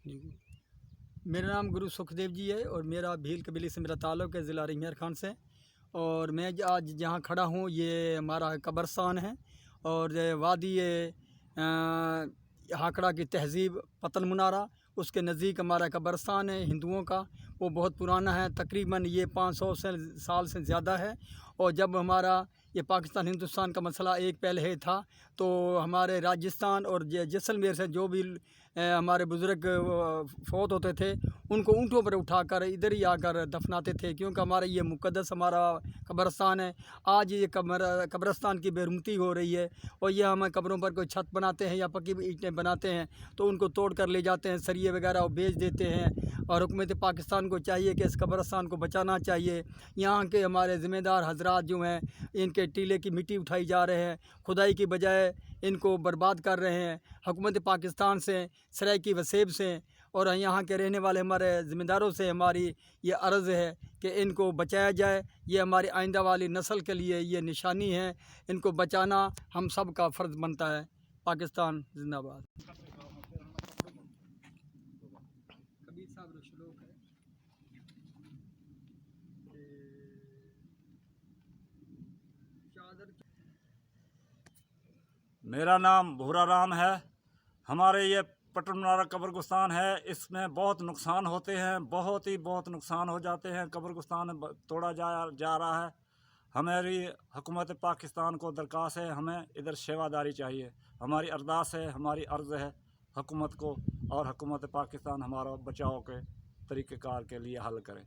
मेरा नाम गुरु सुखदेव जी है और मेरा भील कबीले से मेरा ताल्लुक़ है, ज़िला रिंगर खान से। और मैं आज जहाँ खड़ा हूँ ये हमारा कब्रस्तान है और वादी हाकड़ा की तहज़ीब पतन मुनारा उसके नज़दीक हमारा कब्रस्तान है हिंदुओं का। वो बहुत पुराना है, तकरीबन ये 500 साल से ज़्यादा है। और जब हमारा ये पाकिस्तान हिंदुस्तान का मसला एक पहले था तो हमारे राजस्थान और जैसलमेर से जो भी हमारे बुज़ुर्ग फौत होते थे उनको ऊँटों पर उठाकर इधर ही आकर दफनाते थे, क्योंकि हमारा ये मुक़द्दस हमारा कब्रस्तान है। आज ये कब्रस्तान की बेरुमती हो रही है और ये हम कब्रों पर कोई छत बनाते हैं या पक्की ईंटें बनाते हैं तो उनको तोड़ कर ले जाते हैं, सरिये वगैरह और बेच देते हैं। और हुकूमत पाकिस्तान को चाहिए कि इस कब्रस्तान को बचाना चाहिए। यहाँ के हमारे ज़िम्मेदार हजरात जो हैं इनके टीले की मिट्टी उठाई जा रहे हैं, खुदाई की बजाय इनको बर्बाद कर रहे हैं। हुकूमत पाकिस्तान से, सराइकी वसेब से और यहाँ के रहने वाले हमारे ज़िम्मेदारों से हमारी ये अर्ज़ है कि इनको बचाया जाए। ये हमारी आइंदा वाली नस्ल के लिए ये निशानी है, इनको बचाना हम सब का फ़र्ज़ बनता है। पाकिस्तान जिंदाबाद। मेरा नाम भूरा राम है। हमारे ये पटन मुनारा कब्रस्तान है, इसमें बहुत नुकसान होते हैं, बहुत नुकसान हो जाते हैं। कब्रस्तान तोड़ा जा रहा है। हमारी हुकूमत पाकिस्तान को दरख्वास्त है, हमें इधर सेवादारी चाहिए। हमारी अरदास है, हमारी अर्ज़ है हुकूमत को, और हुकूमत पाकिस्तान हमारा बचाव के तरीक़ेकार के लिए हल करें।